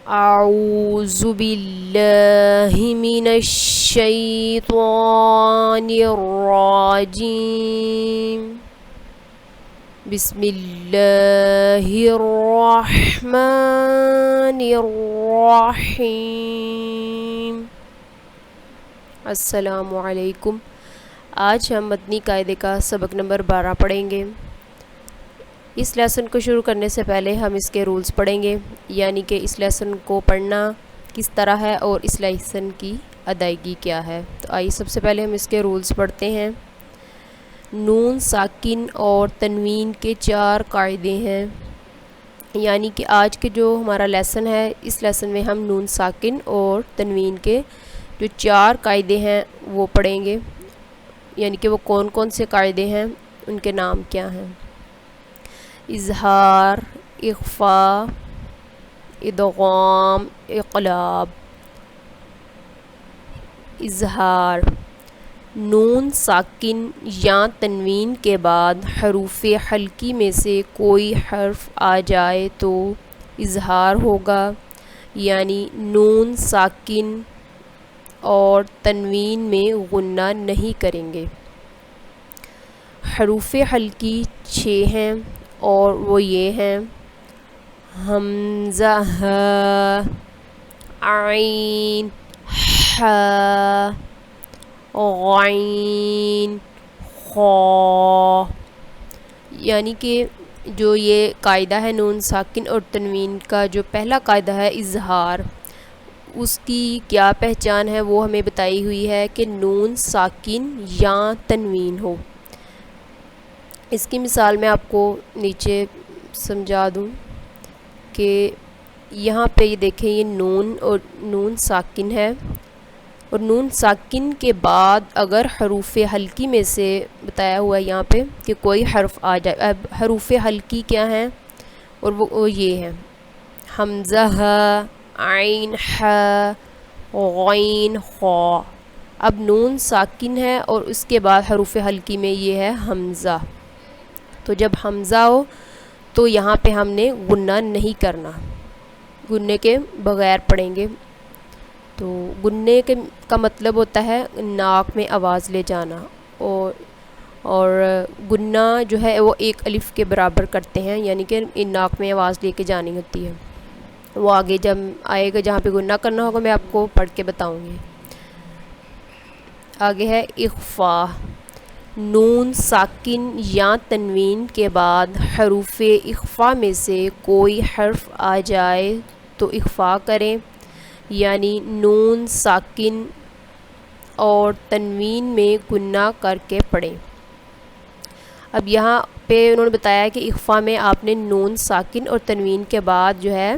اعوذ باللہ من الشیطان الرجیم بسم اللہ الرحمن الرحیم۔ السلام علیکم۔ آج ہم مدنی قاعدے کا سبق نمبر 12 پڑھیں گے۔ اس لیسن کو شروع کرنے سے پہلے ہم اس کے رولز پڑھیں گے، یعنی کہ اس لیسن کو پڑھنا کس طرح ہے اور اس لیسن کی ادائیگی کیا ہے۔ تو آئیے سب سے پہلے ہم اس کے رولز پڑھتے ہیں۔ نون ساکن اور تنوین کے 4 قاعدے ہیں، یعنی کہ آج کے جو ہمارا لیسن ہے، اس لیسن میں ہم نون ساکن اور تنوین کے جو 4 قاعدے ہیں وہ پڑھیں گے، یعنی کہ وہ کون کون سے قاعدے ہیں، ان کے نام کیا ہیں۔ اظہار، اخفاء، ادغام، اقلاب۔ اظہار: نون ساکن یا تنوین کے بعد حروف حلقی میں سے کوئی حرف آ جائے تو اظہار ہوگا، یعنی نون ساکن اور تنوین میں غنہ نہیں کریں گے۔ حروف حلقی 6 ہیں اور وہ یہ ہیں: حمزہ، ہ، عین، ح، غین، خا۔ یعنی کہ جو یہ قاعدہ ہے نون ساکن اور تنوین کا، جو پہلا قاعدہ ہے اظہار، اس کی کیا پہچان ہے وہ ہمیں بتائی ہوئی ہے کہ نون ساکن یا تنوین ہو۔ اس کی مثال میں آپ کو نیچے سمجھا دوں کہ یہاں پہ یہ دیکھیں، یہ نون اور نون ساکن ہے، اور نون ساکن کے بعد اگر حروف حلقی میں سے بتایا ہوا ہے یہاں پہ کہ کوئی حرف آ جائے۔ اب حروف حلقی کیا ہیں، اور وہ یہ ہیں: حمزہ، ہ، عین، ح، غین، خا۔ اب نون ساکن ہے اور اس کے بعد حروف حلقی میں یہ ہے حمزہ، تو جب حمزہ ہو تو یہاں پہ ہم نے غنہ نہیں کرنا، غنّے کے بغیر پڑھیں گے۔ تو غنّے کا مطلب ہوتا ہے ناک میں آواز لے جانا، اور غنّہ جو ہے وہ 1 الف کے برابر کرتے ہیں، یعنی کہ ناک میں آواز لے کے جانی ہوتی ہے۔ وہ آگے جب آئے گا جہاں پہ غنّہ کرنا ہوگا میں آپ کو پڑھ کے بتاؤں گی۔ آگے ہے اخفاء: نون ساکن یا تنوین کے بعد حروف اخفاء میں سے کوئی حرف آ جائے تو اخفاء کریں، یعنی نون ساکن اور تنوین میں غنہ کر کے پڑھیں۔ اب یہاں پہ انہوں نے بتایا کہ اخفاء میں آپ نے نون ساکن اور تنوین کے بعد جو ہے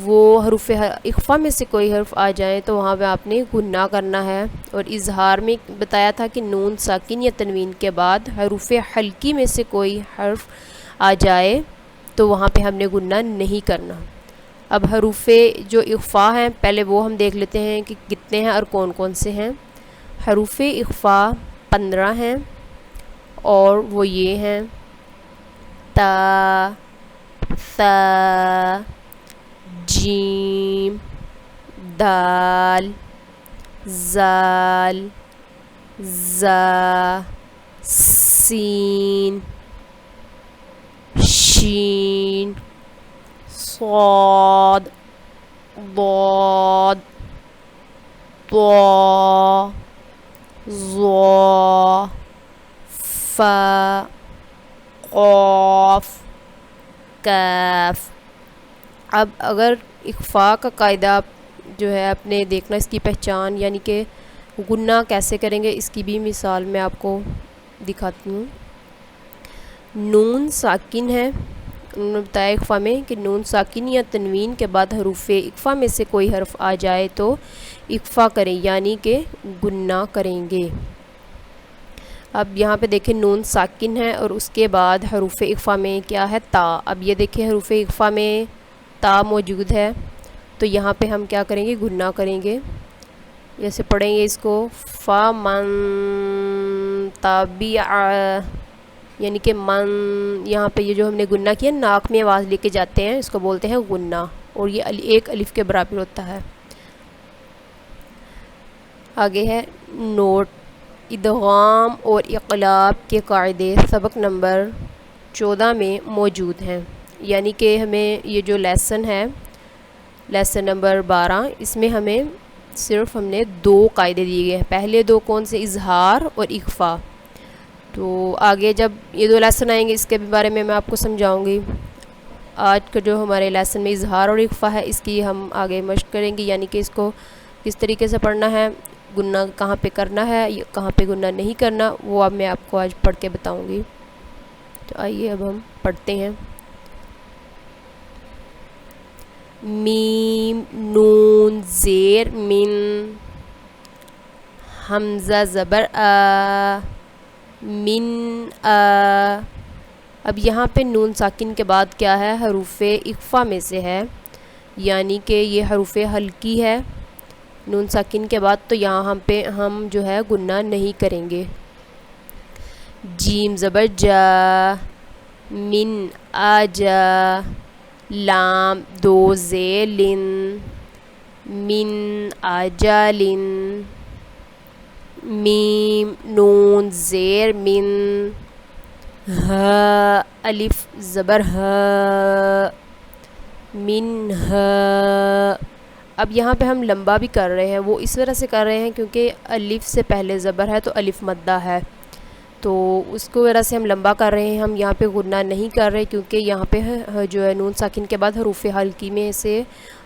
وہ حروف اخفاء میں سے کوئی حرف آ جائیں تو وہاں پہ آپ نے غنہ کرنا ہے، اور اظہار میں بتایا تھا کہ نون ساکن یا تنوین کے بعد حروف حلقی میں سے کوئی حرف آ جائے تو وہاں پہ ہم نے غنہ نہیں کرنا۔ اب حروف جو اخفاء ہیں پہلے وہ ہم دیکھ لیتے ہیں کہ کتنے ہیں اور کون کون سے ہیں۔ حروف اخفاء 15 ہیں، اور وہ یہ ہیں: تا، ثا، جیم، دال، زال، زا، سین، شین، صاد، ضاد، طا، ظا، فا، قاف، کاف۔ اب اگر اخفاء کا قاعدہ جو ہے اپنے دیکھنا، اس کی پہچان یعنی کہ غنہ کیسے کریں گے، اس کی بھی مثال میں آپ کو دکھاتی ہوں۔ نون ساکن ہے، انہوں نے بتایا اخفاء میں کہ نون ساکن یا تنوین کے بعد حروف اخفاء میں سے کوئی حرف آ جائے تو اخفاء کریں، یعنی کہ غنہ کریں گے۔ اب یہاں پہ دیکھیں نون ساکن ہے اور اس کے بعد حروف اخفاء میں کیا ہے، تا۔ اب یہ دیکھیں حروف اخفاء میں تا موجود ہے، تو یہاں پہ ہم کیا کریں گے، غنہ کریں گے۔ جیسے پڑھیں گے اس کو: فَمَن تَبِعَ، یعنی کہ من، یہاں پہ یہ جو ہم نے غنہ کیا ناک میں آواز لے کے جاتے ہیں، اس کو بولتے ہیں غنہ۔ اور یہ ایک الف کے برابر ہوتا ہے۔ آگے ہے نوٹ، ادغام اور اقلاب کے قاعدے سبق نمبر 14 میں موجود ہیں، یعنی کہ ہمیں یہ جو لیسن ہے، لیسن نمبر 12، اس میں ہمیں صرف ہم نے 2 قاعدے دیے گئے ہیں۔ پہلے 2 کون سے؟ اظہار اور اخفا۔ تو آگے جب یہ 2 لیسن آئیں گے اس کے بارے میں آپ کو سمجھاؤں گی۔ آج کا جو ہمارے لیسن میں اظہار اور اخفا ہے، اس کی ہم آگے مشق کریں گے، یعنی کہ اس کو کس طریقے سے پڑھنا ہے، گنہ کہاں پہ کرنا ہے، کہاں پہ گنہ نہیں کرنا، وہ اب میں آپ کو آج پڑھ کے بتاؤں گی۔ تو آئیے اب ہم پڑھتے ہیں۔ میم نون زیر من، حمزہ زبر آ، من آ۔ اب یہاں پہ نون ساکن کے بعد کیا ہے؟ حروف اخفا میں سے ہے، یعنی کہ یہ حروف حلقی ہے نون ساکن کے بعد، تو یہاں ہم جو ہے گنہ نہیں کریں گے۔ جیم زبر جا، من آجا، لام 2 زیر لن، من آجالن۔ میم نون زیر من، ہا الف زبر ہا، من ہا۔ اب یہاں پہ ہم لمبا بھی کر رہے ہیں، وہ اس وجہ سے کر رہے ہیں کیونکہ الف سے پہلے زبر ہے تو الف مدہ ہے، تو اس کو وجہ سے ہم لمبا کر رہے ہیں۔ ہم یہاں پہ غنہ نہیں کر رہے کیونکہ یہاں پہ جو ہے نون ساکن کے بعد حروف حلقی میں سے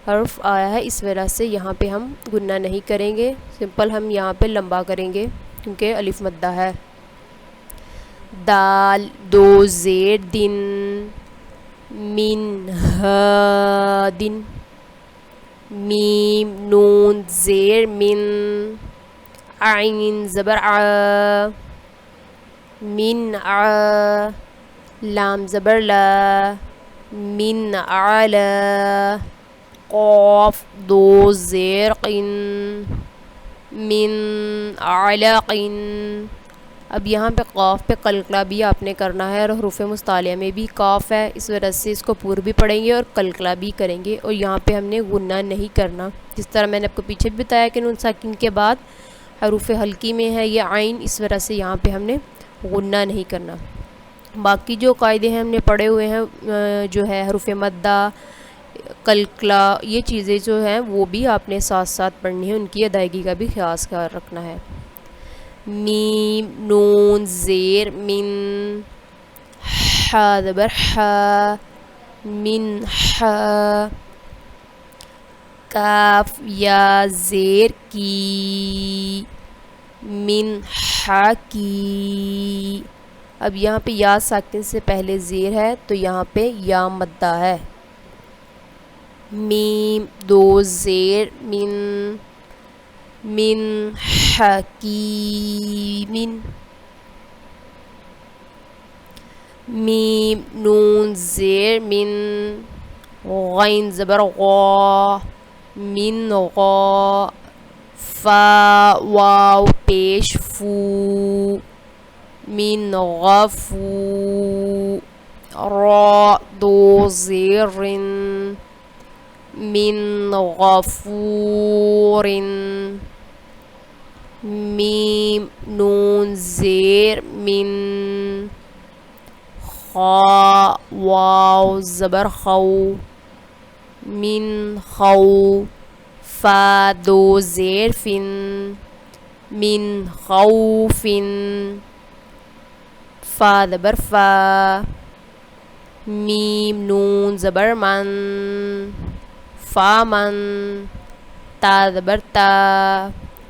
حرف آیا ہے، اس وجہ سے یہاں پہ ہم گنہ نہیں کریں گے، سمپل ہم یہاں پہ لمبا کریں گے کیونکہ الف مدہ ہے۔ دال 2 زیر دن، من ہادن۔ میم نون زیر من، عین زبر ع، من ع۔ لام زبر لا، من علا۔ قاف 2 زیر قن، من علقن۔ اب یہاں پہ قاف پہ قلقلہ بھی آپ نے کرنا ہے، اور حروف مستعلیہ میں بھی قاف ہے، اس وجہ سے اس کو پور بھی پڑھیں گے اور قلقلہ بھی کریں گے، اور یہاں پہ ہم نے غنہ نہیں کرنا، جس طرح میں نے آپ کو پیچھے بھی بتایا کہ نون ساکن کے بعد حروف حلقی میں ہے یہ عین، اس وجہ سے یہاں پہ ہم نے غنہ نہیں کرنا۔ باقی جو قاعدے ہیں ہم نے پڑھے ہوئے ہیں، جو ہے حروف مدہ، قلقلہ، یہ چیزیں جو ہیں وہ بھی آپ نے ساتھ ساتھ پڑھنی ہیں، ان کی ادائیگی کا بھی خیال رکھنا ہے۔ میم نون زیر من، حا زبر حا، من حا۔ کاف یا زیر کی، من حا کی۔ اب یہاں پہ یا ساکن سے پہلے زیر ہے تو یہاں پہ یا مدہ ہے۔ میم 2 زیر من، من حکیم۔ میم نون زیر من، غین زبر غا، من غا۔ فا واو پیش فو، من غفو۔ را 2 زیر رن، من غفور۔ میم نون زیر من، خا واو زبر خو، من خو۔ فا 2 زیر فن، من خوف۔ فا زبر فا۔ میم نون زبر من، فامن۔ تا زبر تا،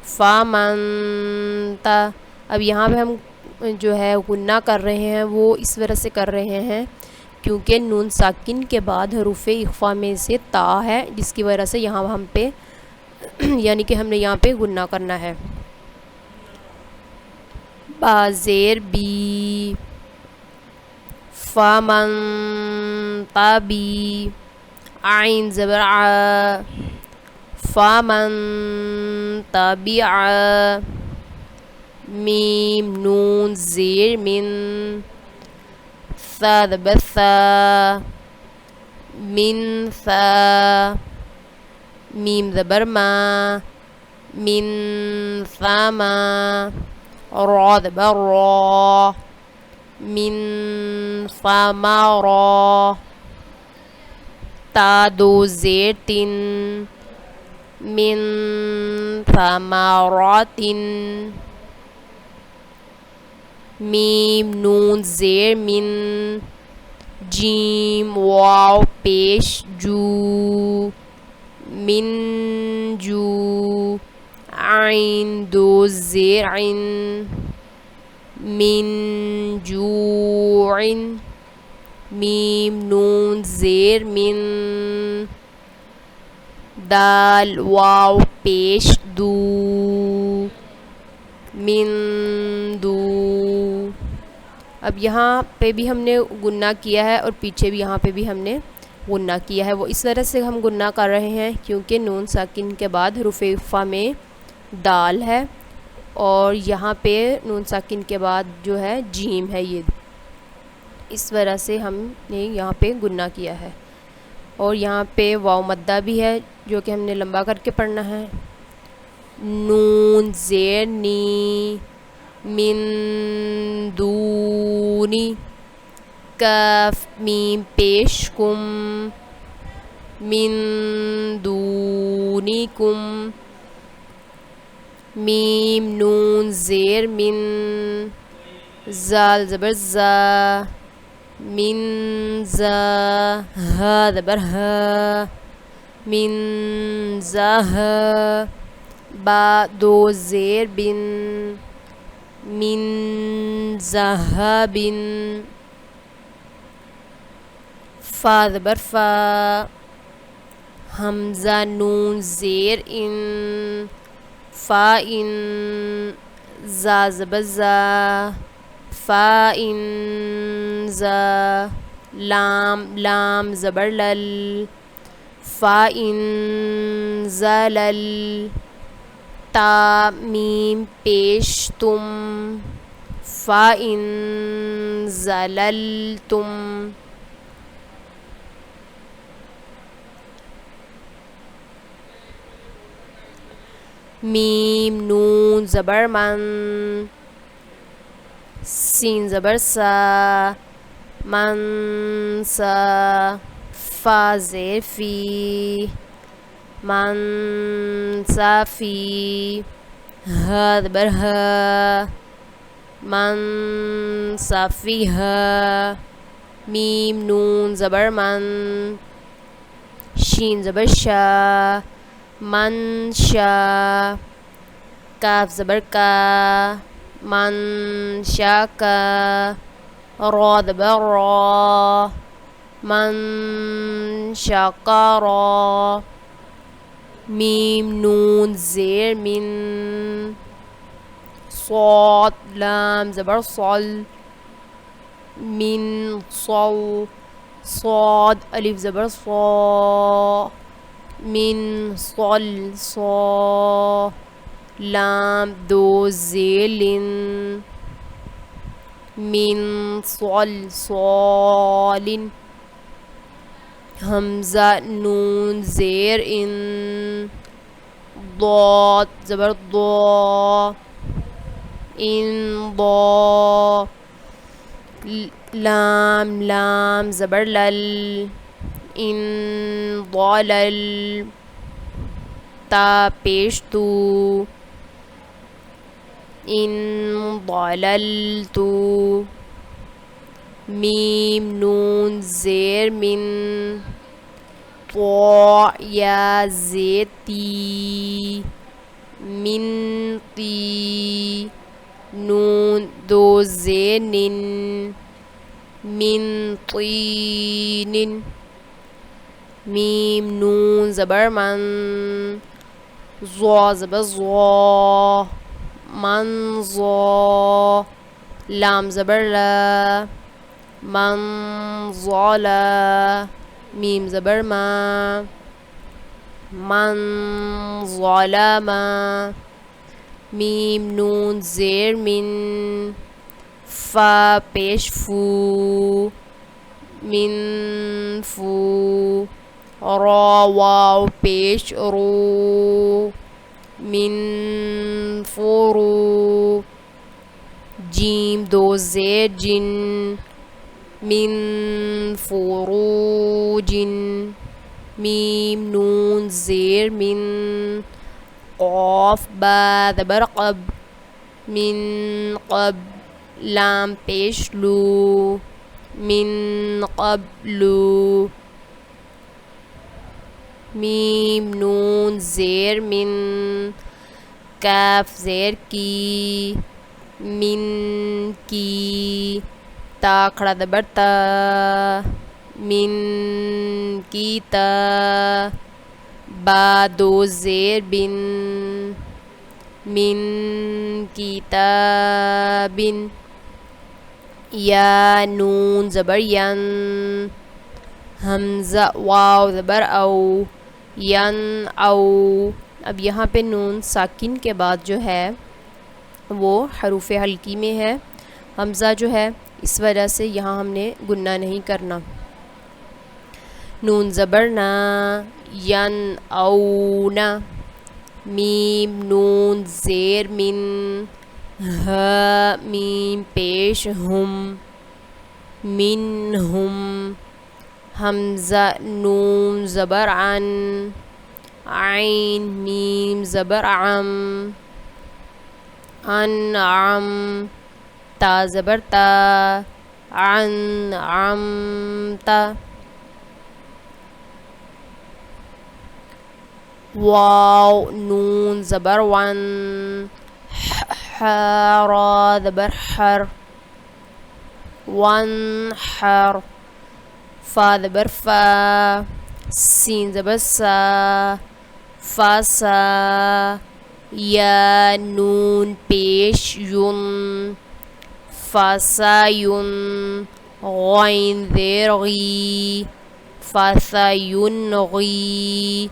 فامن تا۔ اب یہاں پہ ہم جو ہے غنہ کر رہے ہیں وہ اس وجہ سے کر رہے ہیں کیونکہ نون ساکن کے بعد حروف اخفا میں سے تا ہے، جس کی وجہ سے یہاں ہم پہ یعنی کہ ہم نے یہاں پہ غنہ کرنا ہے۔ با زیر بی، فامن تابی۔ عین زبر ع، فامن تابع۔ میم نون زیر من، ثا زبر ثا، من ثا میم زبر ما من ثما را زبر را من ثمرة تا دو زیر تن من ثمرات میم نون زیر من جیم واو پیش جو من جو عین دو زیر عین من جوع میم نون زیر من دال واو پیش دو من دو. اب یہاں پہ بھی ہم نے گنہ کیا ہے اور پیچھے بھی یہاں پہ بھی ہم نے گنہ کیا ہے. وہ اس طرح سے ہم گنہ کر رہے ہیں کیونکہ نون ساکن کے بعد حروف وقفہ میں دال ہے اور یہاں پہ نون ساکن کے بعد جو ہے جیم ہے. یہ اس طرح سے ہم نے یہاں پہ گنہ کیا ہے. اور یہاں پہ واو مدہ بھی ہے جو کہ ہم نے لمبا کر کے پڑھنا ہے. نون زیر نی من دونی کاف میم پیش کم من دونکم میم نون زیر من زال زبر زا من زا ہا زبر ہا من زاہا با دو زیر بن من ذهب فا زبر فا حمزہ نون زیر ان فا ان زا زبر زا فا ان زا لام لام زبر لل فا ان زلل تا میم پیش تم فا ان زللتم میم نون زبر من سین زبر سا من سا فا زیر فی من صافی ہا زبر ہا من صافیہا میم نون زبر من شین زبر شا من شا کاف زبر کا من شا کا را زبر را من شاکرا میم نون زیر من صاد لام زبر صل من صل صاد الف زبر صا من صل صا لام دو زیر من صل صال حمزہ نون زیر ان ضاد زبر ضا ان ضا لام لام زبر لل ان ضلل تا پیش تو ان ضللتو میم نون زیر من طا یا زید تی من تی نون دو زیر نن من طین میم نون زبر من ضا زبر ضا من ضا لام زبر لا من ظلا میم زبر ما من ظلم میم نون زیر من فا پیش فو من فو را واو پیش رو من فرو جیم دو زیر جن من فروج میم نون زیر من قاف با زبر قب من قب لام پیش لو من قبلو میم نون زیر من کاف زیر کی من کی تا کھڑا زبر تا من کی تا با دو زیر بن من کتابن یا نون زبر ین حمزہ واو زبر او ین او اب یہاں پہ نون ساکن کے بعد جو ہے وہ حروف حلقی میں ہے، حمزہ جو ہے اس وجہ سے یہاں ہم نے گنہ نہیں کرنا. نون زبر نا ین او نا میم نون زیر من ہا میم پیش ہم منہم حمزہ نون زبر عن عین میم زبر عم انعم تا زبر تا انعمت واو نون زبر ون را زبر حر ون حر فا زبر فا سین زبر سا فاسا یا نون پیش یون فاسایون غین زیر غی فاسایون غی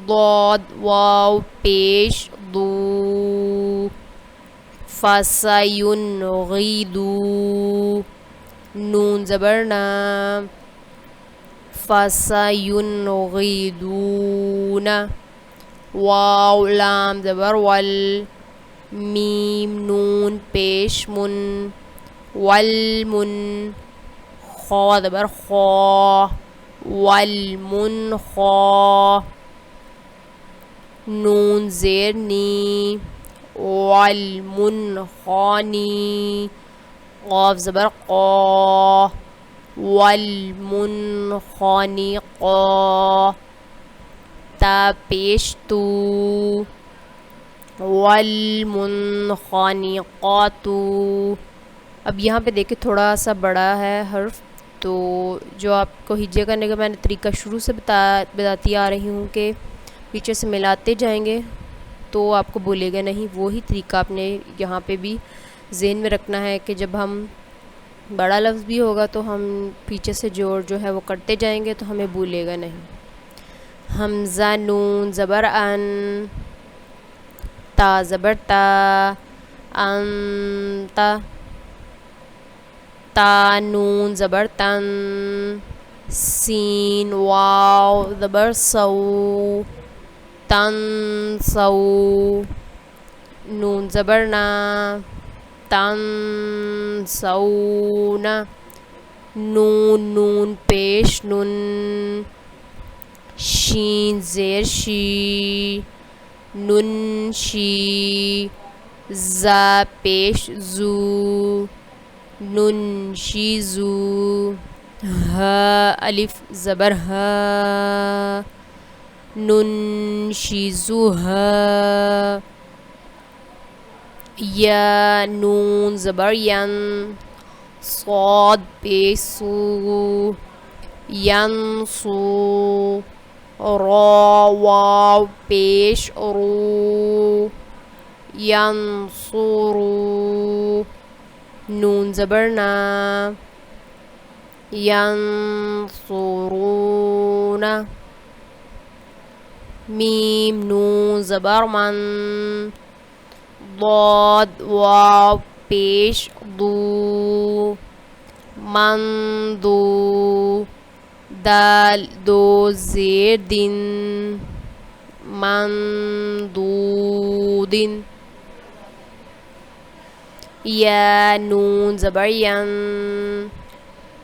ضاد واو پیش دو فاسایونغیدو نون زبر نا فاسایونغیدون واو لام زبر ول میم نون پیش من والمن خا زبر خا والمنخا نون زیر نی والمنخانی قاف زبر قا والمنخنقا تا پیش تو والمنخنقات. اب یہاں پہ دیکھیں تھوڑا سا بڑا ہے حرف، تو جو آپ کو ہجے کرنے کا میں نے طریقہ شروع سے بتاتی آ رہی ہوں کہ پیچھے سے ملاتے جائیں گے تو آپ کو بولے گا نہیں. وہی طریقہ آپ نے یہاں پہ بھی ذہن میں رکھنا ہے کہ جب ہم بڑا لفظ بھی ہوگا تو ہم پیچھے سے جوڑ جو ہے وہ کرتے جائیں گے تو ہمیں بھولے گا نہیں. حمزہ نون زبر ان تا زبر تا انتا تا نون زبر تن سین واو زبر سو تن سو نون زبر نا تن سونا نون نون پیش نون شین زیر شی نن شی زا پیش زو نن شی زو ہا الف زبر ہا ننشزها یا نون زبر ین صاد پیسو ینسو را واو پیش رو ینصرو نون زبر نا ینصرون میم نون زبر من ضاد واو پیش دو مندو دال دو زیر دن مندودن یا نون زبر ین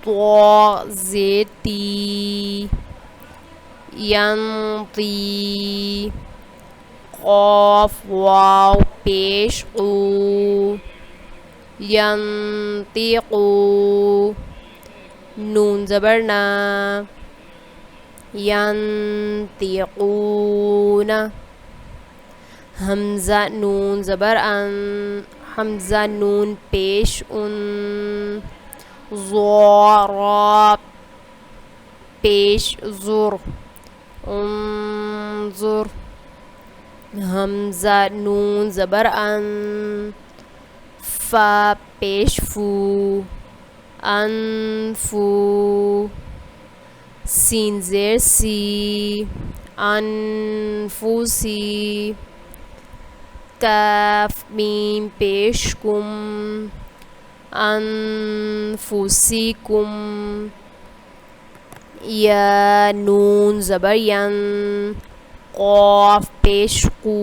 طا زیر تی ینطی قاف واو پیش قو ینطیقو نون زبر نا ینطیقون حمزہ نون زبر ان حمزہ نون پیش ان ضا پیش زر انظر حمزہ نون زبر ان فا پیش فو انفو سین زیر سی انفوسی کاف میم پیش کم انفسکم یا نون زبر ین قاف پیش قو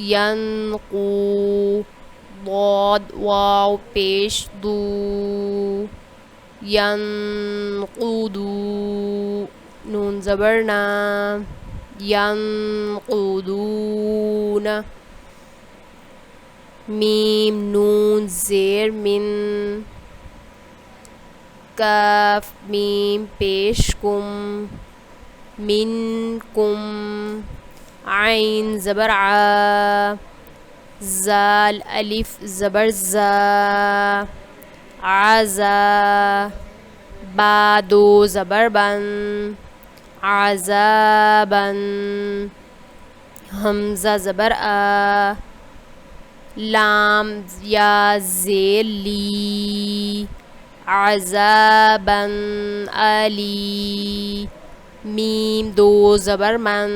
ینقو ضاد واو پیش دو ینقودو نون زبر نا ینقودون میم نون زیر من کاف میم پیش کم منکم عین زبر ع زال الف زبر زا عزا با دو زبر بن عذابا حمزہ زبر آ لام یا زیر لی عذابا علی میم دو زبر من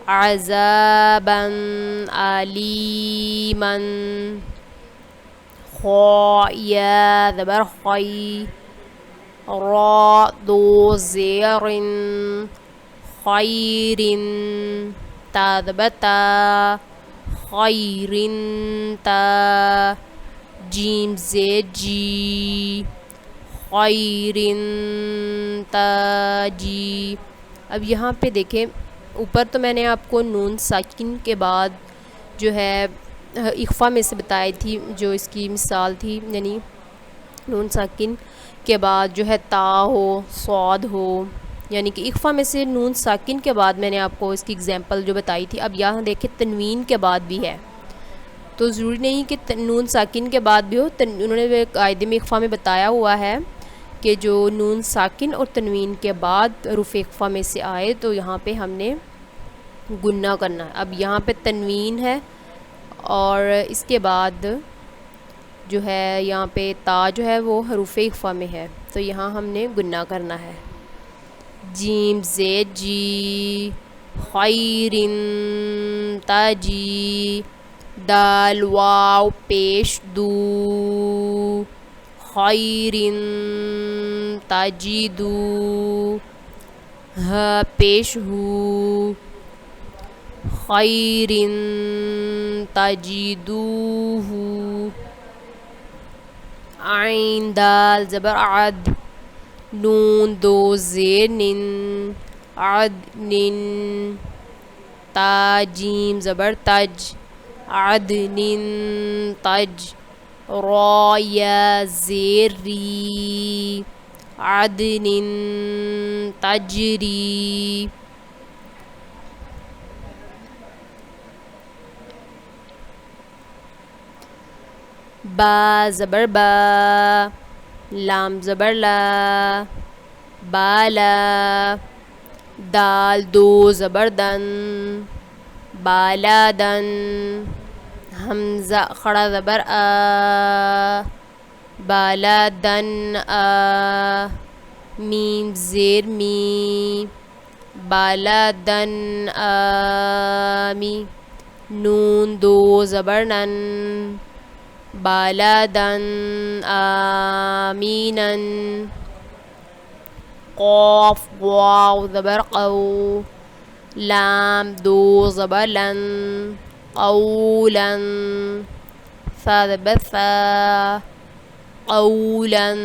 عذابا علیما خا یا زبر خی را دو زیر خیر تا زبر تا خیر تا جیم زیر جی خیر تا جی. اب یہاں پہ دیکھیں اوپر تو میں نے آپ کو نون ساکن کے بعد جو ہے اخفا میں سے بتائی تھی جو اس کی مثال تھی، یعنی نون ساکن کے بعد جو ہے تا ہو صاد ہو، یعنی کہ اخفا میں سے نون ساکن کے بعد میں نے آپ کو اس کی اگزامپل جو بتائی تھی. اب یہاں دیکھیں تنوین کے بعد بھی ہے، تو ضروری نہیں کہ نون ساکن کے بعد بھی ہو. انہوں نے قاعدے میں اخفا میں بتایا ہوا ہے کہ جو نون ساکن اور تنوین کے بعد حروف اخفا میں سے آئے تو یہاں پہ ہم نے گنہ کرنا ہے. اب یہاں پہ تنوین ہے اور اس کے بعد جو ہے یہاں پہ تا جو ہے وہ حروف اخفا میں ہے، تو یہاں ہم نے گنہ کرنا ہے. جیم زید جی خیر تاجی دال واو پیش دو خیر تجدو ہ پیش ہو خیر تجدوہ عین دال زبر عد نون دو زیر نن عدن تا جیم زبر تج عدن تج را یا زیر ری عدن تجری. با زبر با لام زبر لا بالا دال دو زبر دن بالا دن حمزہ خڑا زبر آ بالا دن آ میم زیر می بالا دن آمی نون دو زبر نن بلدا آمينا قاف واو زبر قو لام دو زبر لن قولا ثا زبر ثا قولا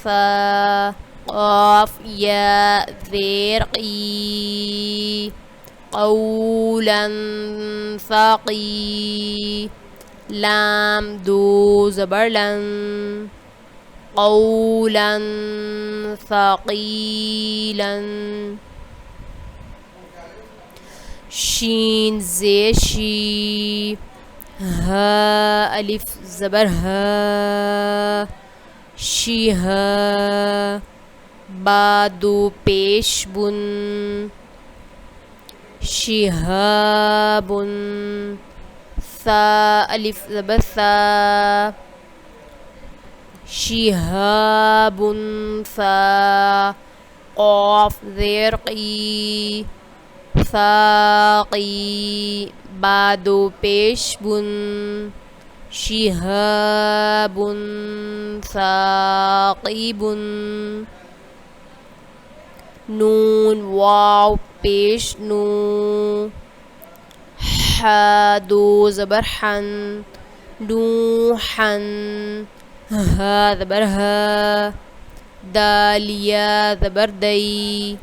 ثا قاف يا ذير قي قولا ثقي لام دو زبر لن قولا ثقيلا شين زي شي ها ألف زبر ها شي ها با دو پیش بن شهاب ثا ألف زبر ثا شهاب ثا قاف زير قي ثاقي بعد پیش بن شهاب ثاقب نون واو پیش نو حا دو زبر حن نوحن ها زبر ها دال یا زبر دی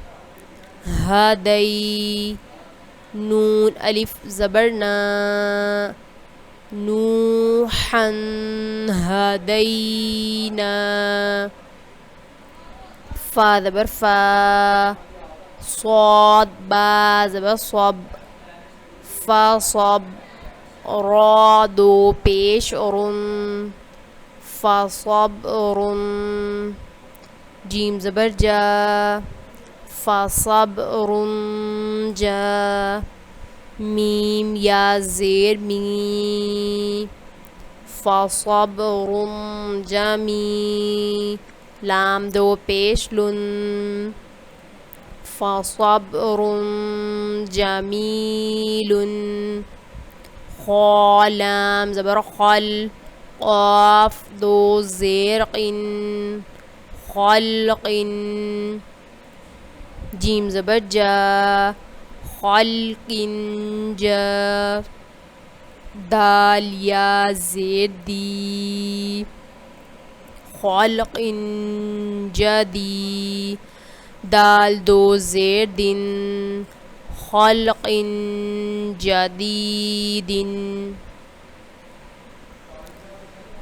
هدی نون الف زبر نا نوحا هدینا فا زبر فا صاد با زبر صب فا صب را دو پیش رن فا صبر جیم زبر جا فا صبر جا میم یا زیر می فا صبر جمی لام دو پیش لن فا صبر جمیل خا لام زبر خل قاف دو زیر قن خلق جیم زبر جا خلق جا دال یا زید دی خلق جدی دال دو زیر دن خلق جدید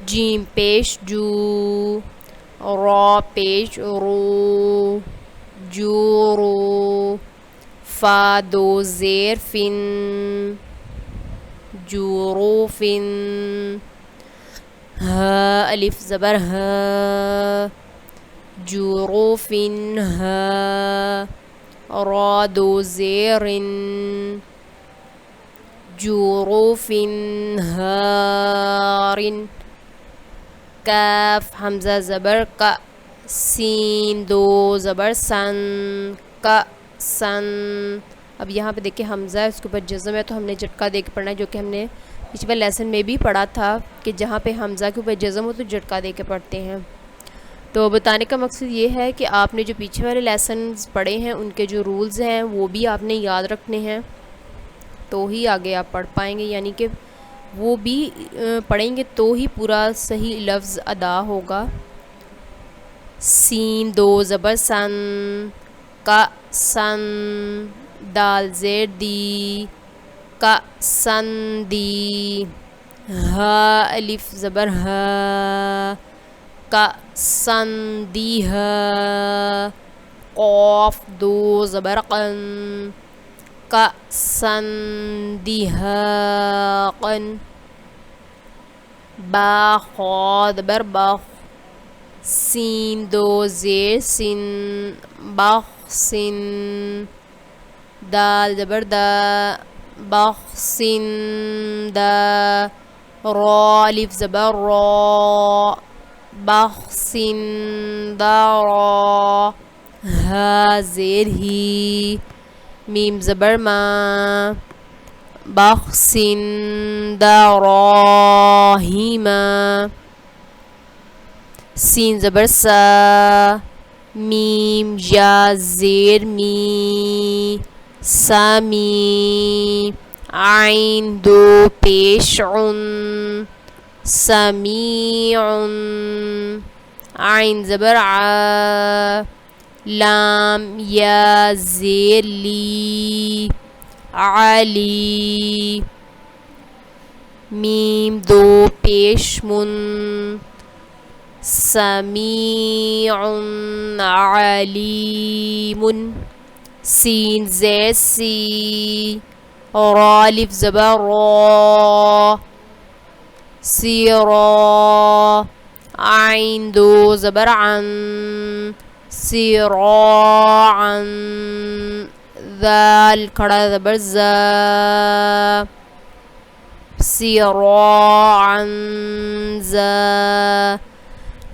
جیم پیش جو را پیش رو جورو فا دو زیر فن جوروف ها الف زبر ها جوروف ها را دو زیر جوروف هار کاف حمزہ زبر کا سین دو زبر سن کا سن اب یہاں پہ دیکھیں حمزہ ہے اس کے اوپر جزم ہے تو ہم نے جھٹکا دے کے پڑھنا ہے جو کہ ہم نے پچھلے لیسن میں بھی پڑھا تھا کہ جہاں پہ حمزہ کے اوپر جزم ہو تو جھٹکا دے کے پڑھتے ہیں. تو بتانے کا مقصد یہ ہے کہ آپ نے جو پیچھے والے لیسنز پڑھے ہیں ان کے جو رولز ہیں وہ بھی آپ نے یاد رکھنے ہیں تو ہی آگے آپ پڑھ پائیں گے, یعنی کہ وہ بھی پڑھیں گے تو ہی پورا صحیح لفظ ادا ہوگا. سین دو زبر سن کا سن دال زیر دی کا سن دی ہا الف زبر ہا کا سن دی ہا قاف دو زبر قن کا سن دی ہا قن با خا زبر بخ سین دو زیر سن بخ سن دال زبر دا بخ سن دا را الف زبر را بخ سن دا را ہا زیر ہی میم زبر ما بخس دراهم سین زبر سا میم یا زیر می سمی عین دو پیش عن سمیع عین زبر ع لام یا زیر لی علی میم دو پیش من سمیع علیم سین زیر سی را الف زبر را سیرا عین دو زبر عن سراعا ذال کھڑا زبر زا سراعا زا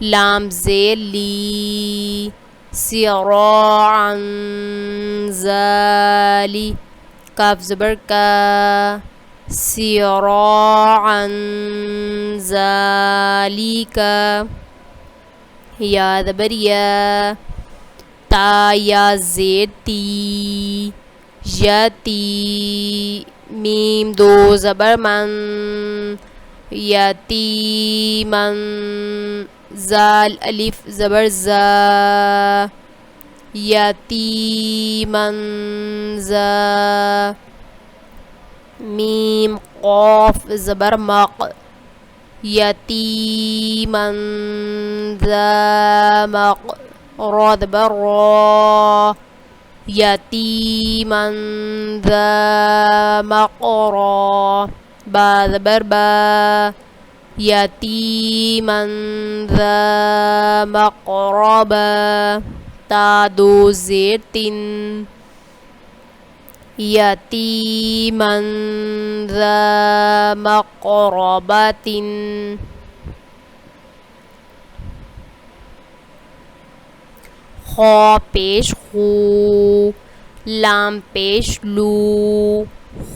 لام زیر لی سراعا زالی کاف زبر کا سراعا ذالک یا زبر یا تا یا زیر تی یتی میم دو زبر من یتیمن زال الف زبر زا یتیمن زا میم قاف زبر مق یتیمن ذا مق را زبر را یتیمن ذا مقرا با زبر با یتیمن ذا مقربا تا دو زیر تن یتیمن ذا مقربت خا پیش خو لام پیش لو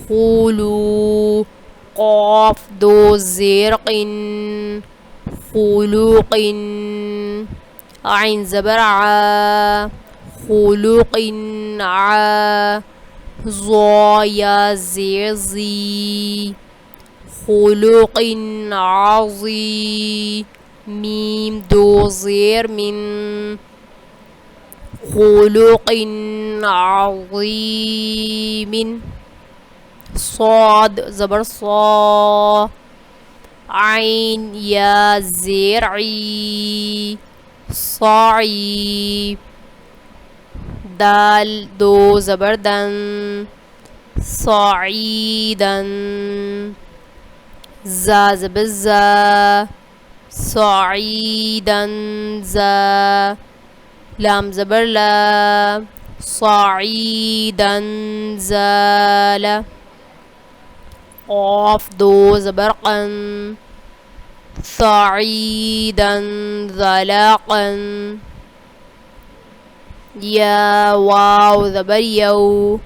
خولو قاف دو زیر قن خلوق عین زبر ع خلوق ع ضا یا زیر زی خلوق عظی میم دو زیر من خلوق عظیم صاد زبر صا عین یا زیر عی صاعی دال دو زبر دن صعیدن زا زبر زا صعیدن زا لام زبر لا صعیدن زالا قاف دو زبر قن صعیدن ذلاقا یا واو زبر یو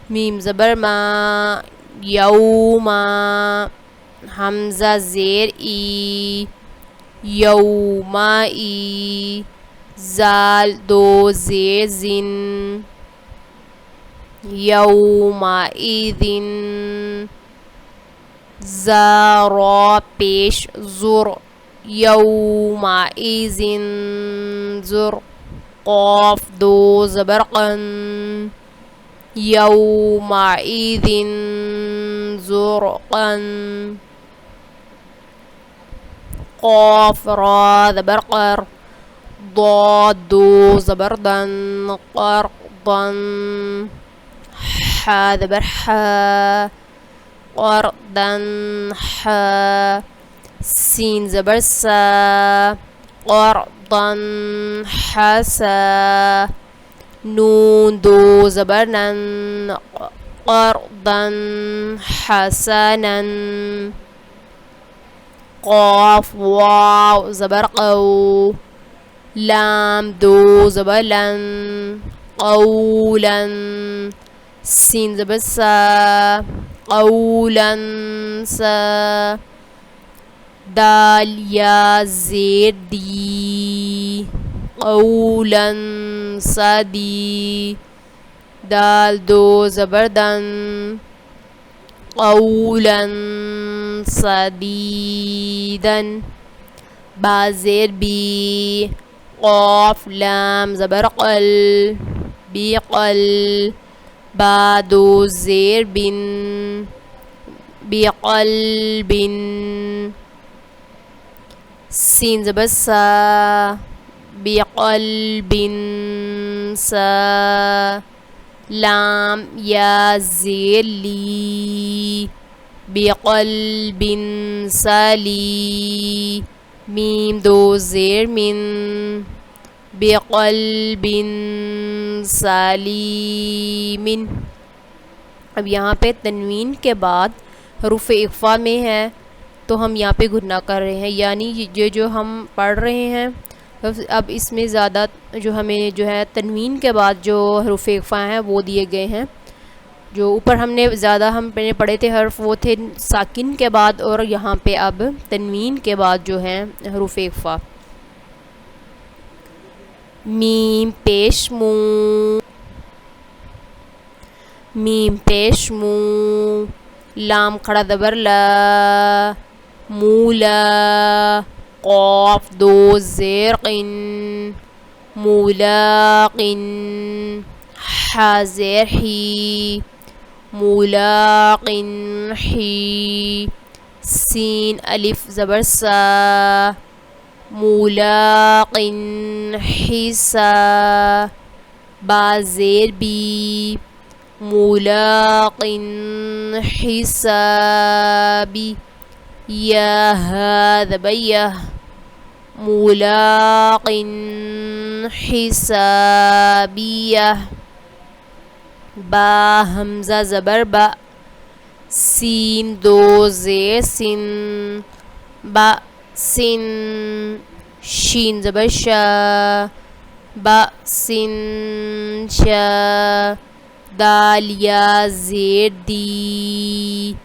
میم زبر ما یوما حمزہ زیر ای یومائی زال دو زیر زن یومئذن زارا پیش زر یومئذن زر قاف دو زبر قن یومئذن زرقا قاف را زبر قر ضاد دو زبر دن قرضا حا زبر حا قرضا حا سين زبر سا قرضا حسا نون دو زبر نن قرضا حسنا قاف واو زبر قو لام دو زبر لن قولا سين زبر سا قولا سا دال یا زیر دی قولا سدی دال دو زبردن قولا سدیدن با زیر بی قاف لام زبر قل بی قل با دو زیر بن بی قلب سین زبر سا بی قلب سا لام یا زیر لی بی قلب سلی میم دو زیر من بقلب سلیم. اب یہاں پہ تنوین کے بعد حروف اخفا میں ہے تو ہم یہاں پہ گھنا کر رہے ہیں، یعنی یہ جو ہم پڑھ رہے ہیں اب اس میں زیادہ جو ہمیں جو ہے تنوین کے بعد جو حروف اخفا ہیں وہ دیے گئے ہیں. جو اوپر ہم نے زیادہ ہم پڑھے تھے حرف وہ تھے ساکن کے بعد، اور یہاں پہ اب تنوین کے بعد جو ہیں حروف اخفا. میم پیش مو میم پیش مو لام کھڑا زبر لا مولا قاف دو زیر قن مولاقن حا زیر حی مولاقن حی سین الف زبر سا مولاقن حسا با زیر بی مولاقن حسابی یا هذا بیہ مولاقن حسابیہ با حمزہ زبر با سین دو زیر سن با سن شین زبر شا با سن شا دال یا زیر دی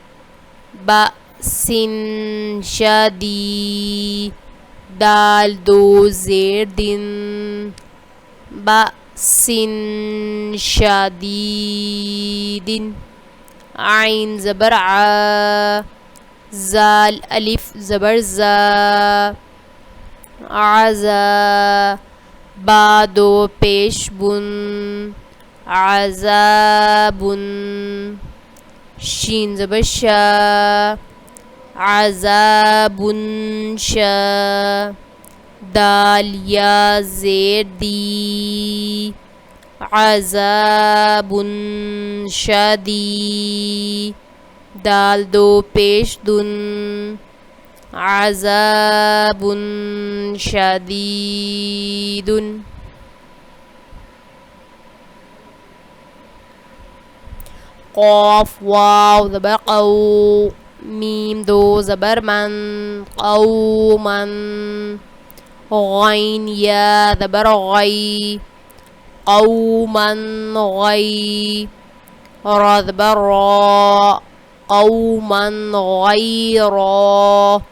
با سن شدی دال دو زیر دن با سن شدیدن عین زبر ع زال الف زبر زا عزا با دو پیش بن عذاب شین زبر شا عذاب شا دال یا زیر دی عذاب شدی دال دو پیش دن عذاب شدید. قاف واو زبر قو میم دو زبر من قوما غین یا زبر غی قوما غی را زبر را قوما غیرا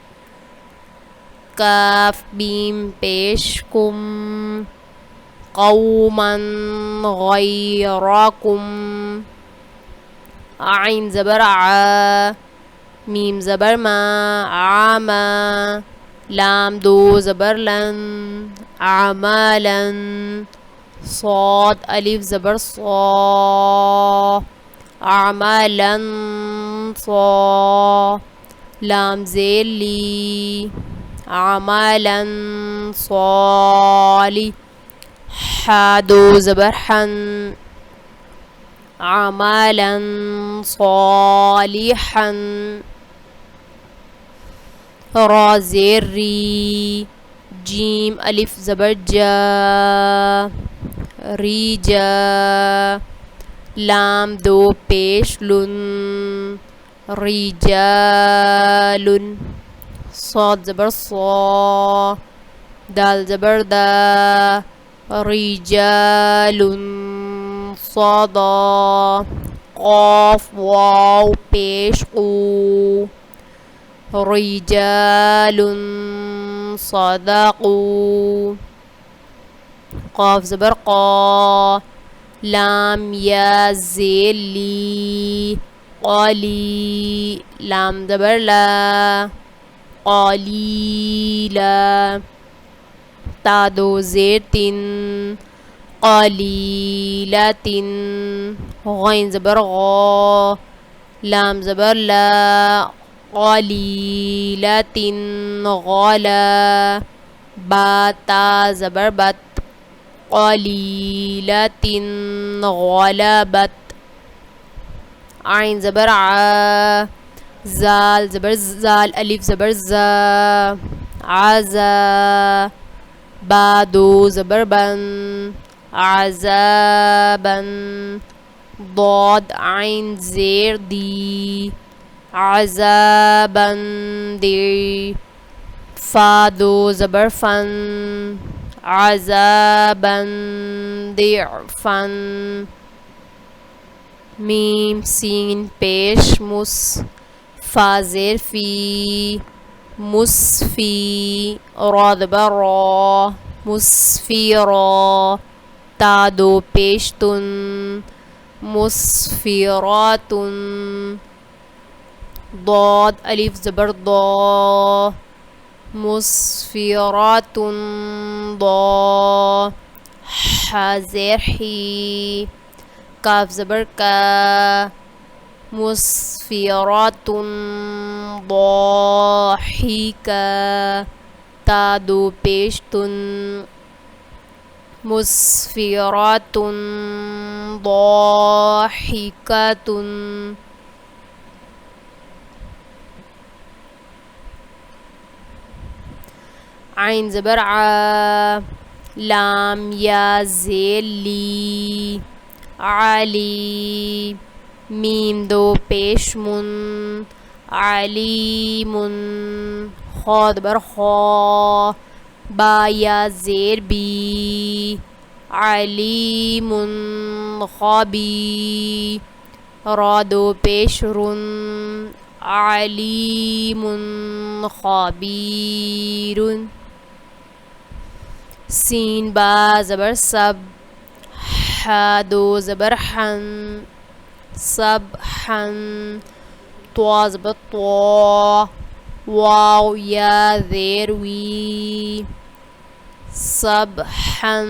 کاف بیم پیش کم قوما غیرکم عین زبر ع میم زبر ما عما لام دو زبر لن عمالن صاد الف زبر صا عملن صا لام زیر لی عملن صالی حا دو زبر حن عملا صالحا را زیر ری جیم الف زبر جا ریجا لام دو پیش لن رجال صاد زبر صا دال زبر دا رجال صدا قاف واو پیش قو رجال صدقوا قاف زبر قا لام یا زیر لی قالی لام زبر لا قلیلا تا دو زیر تن قلیلۃ غین زبر غا لام زبر لا قلیلۃ غالا با تا زبر بت قلیلۃ غلبت عین زبر ع زال زبر زال الف زبر زا عزا با دو زبر بن عذابا ضاد عین زیر دی عذابا دی فا دو زبر فن عذابا ضعفا میم سین پیش مس فا زیر فی مسفی را زبر را مسفیرا تا دو پیش تن مسفرات ضاد الف زبر ضا مسفرات ضا ح زیر حی کاف زبر کا مسفرات ضاحکا تا دو پیش تن مسفرات ضاحکات عین زبر ع لام یا زیر لی علی میم دو پیش من علیم خا زبر خا با یا زیر بی علیم خبیر را دو پیش رن علیم خبیر سین با زبر سب ح دو زبر حن سبحا طا زبر طا واو یا زیر وی سبحا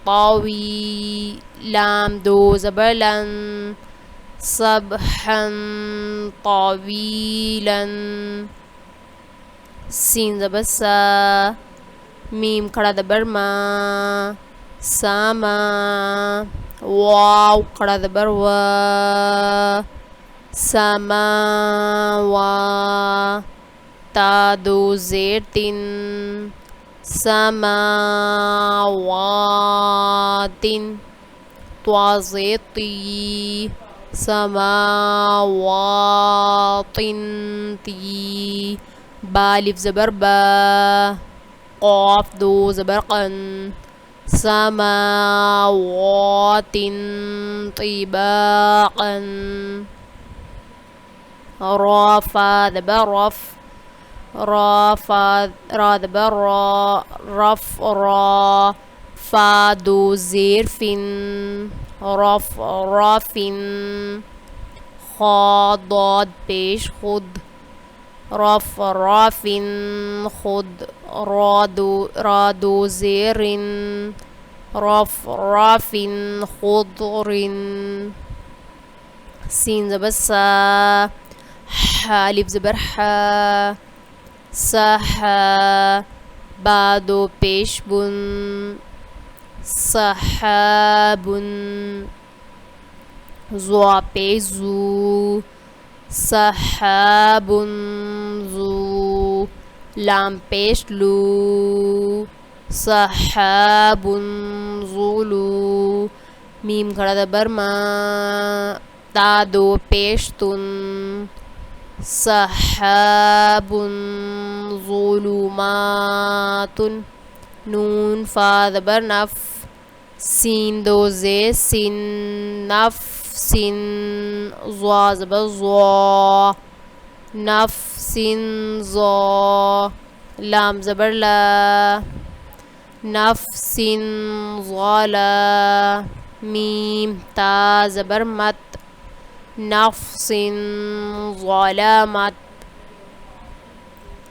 طوی لام دو زبر لن سبحا طویلا سین زبر سا میم کھڑا زبر ما ساما واو کھڑا زبر وا سماوا تا دو زیر تن سماوات طا زیر تی سماوات تی با الف زبر با قاف دو زبر قن سماوات طباقا را فا زبر رف را فا را زبر را رف را فا دو زیر فن رف رفن خا ضاد پیش خود رف رفن خود را دو زیرن رف رفن خضر سین زبر سا ح الف زبر ح صح با دو پیش بن صحاب زوا پیش زو صحاب زو لام پیش لو صحاب زولو میم کھڑا زبر ما تا دو پیش تن صحاب ظلمات نون فا زبر نف سین دو زے سن نف سن ظا زبر ظا نفس ظا لام زبر لا نفس ظلا میم تا زبر مت نفس ظلمت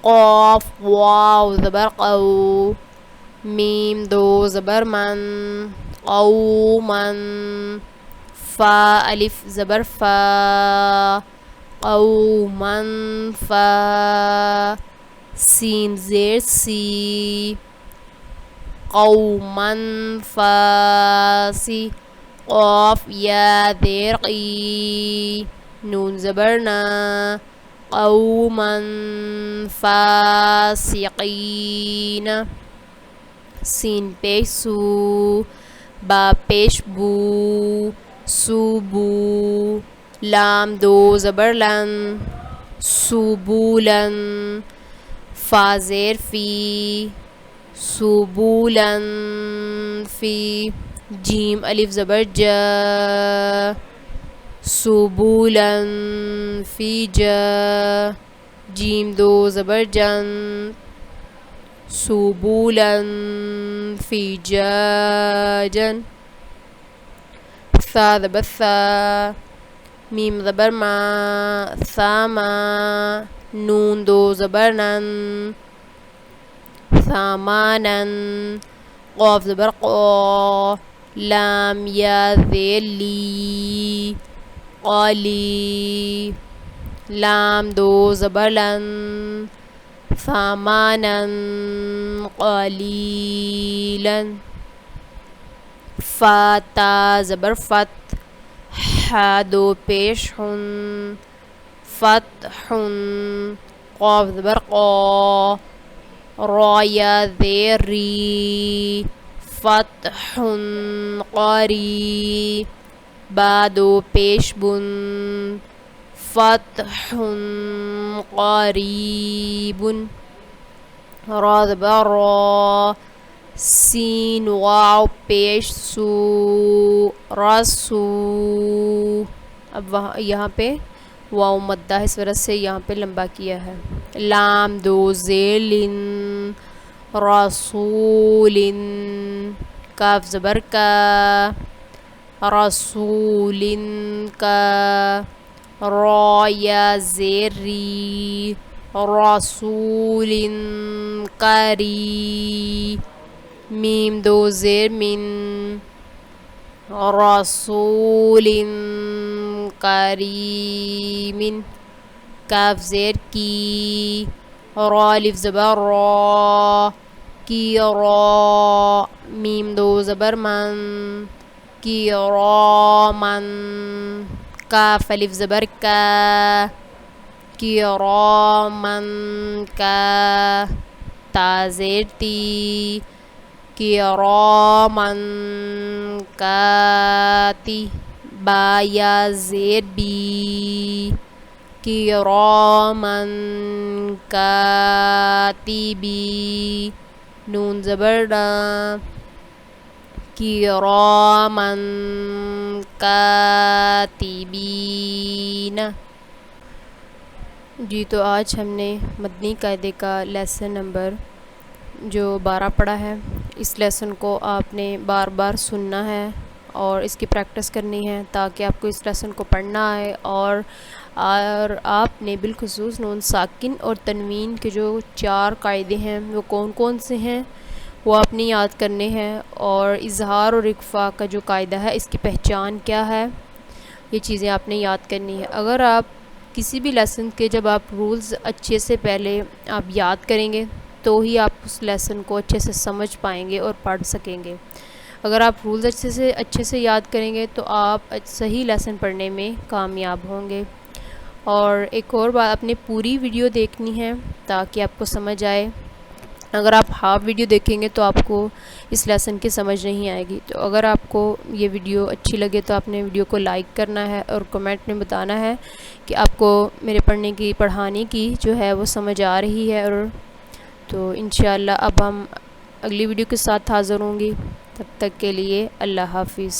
قاف واو زبر قو میم دو زبر من قومن فا الف زبر فا قومن فا سین زیر سی قومن فاسی قاف یا زیر قی نون زبر نا قوما فاسقین سین پیش سو با پیش بو سوبو لام دو زبر لن سبولن فا زیر فی سبولن فی جیم الف زبر جا سبولن فی جا جیم دو زبر جن سبولن فی جا جن ثا زبر ثا میم زبر ما ثاما نون دو زبر نن ثامانن قاف زبر قا لام یا زیر لی قالی لام دو زبر لن ثامانن قلیلن فا تا زبر فت حا دو پیش حن فتحن قاف زبر قا را یا زیر ری فتح قری با دو پیش بن فتح قریب را زبر را سین واو پیش سو رسو اب وہاں یہاں پہ واو مدہ ہے، اس وجہ سے یہاں پہ لمبا کیا ہے. لام دو ذیلن رسولن کاف زبر کا رسولن کا را یا زیری رسولن قری میم دو زیر من رسول کریم کاف زیر کی را الف زبر را کی را میم دو زبر من کی را من کاف الف زبر کا کی را من کا تا زیر تی کراما کاتی با یا زیر بی کراما کاتبی نون زبر نا کراما کاتبین. جی تو آج ہم نے مدنی قاعدے کا لیسن نمبر جو 12 پڑھا ہے. اس لیسن کو آپ نے بار بار سننا ہے اور اس کی پریکٹس کرنی ہے تاکہ آپ کو اس لیسن کو پڑھنا آئے. اور آپ نے بالخصوص نون ساکن اور تنوین کے جو 4 قاعدے ہیں وہ کون کون سے ہیں وہ آپ نے یاد کرنے ہیں. اور اظہار اور اخفاء کا جو قاعدہ ہے اس کی پہچان کیا ہے یہ چیزیں آپ نے یاد کرنی ہے. اگر آپ کسی بھی لیسن کے جب آپ رولز اچھے سے پہلے آپ یاد کریں گے تو ہی آپ اس لیسن کو اچھے سے سمجھ پائیں گے اور پڑھ سکیں گے. اگر آپ رولز اچھے سے یاد کریں گے تو آپ صحیح لیسن پڑھنے میں کامیاب ہوں گے. اور ایک اور بات، آپ نے پوری ویڈیو دیکھنی ہے تاکہ آپ کو سمجھ آئے. اگر آپ ہاف ویڈیو دیکھیں گے تو آپ کو اس لیسن کی سمجھ نہیں آئے گی. تو اگر آپ کو یہ ویڈیو اچھی لگے تو آپ نے ویڈیو کو لائک کرنا ہے اور کمنٹ میں بتانا ہے کہ آپ کو میرے پڑھانے کی جو ہے وہ سمجھ آ رہی ہے. اور تو انشاءاللہ اب ہم اگلی ویڈیو کے ساتھ حاضر ہوں گی. تب تک کے لیے اللہ حافظ.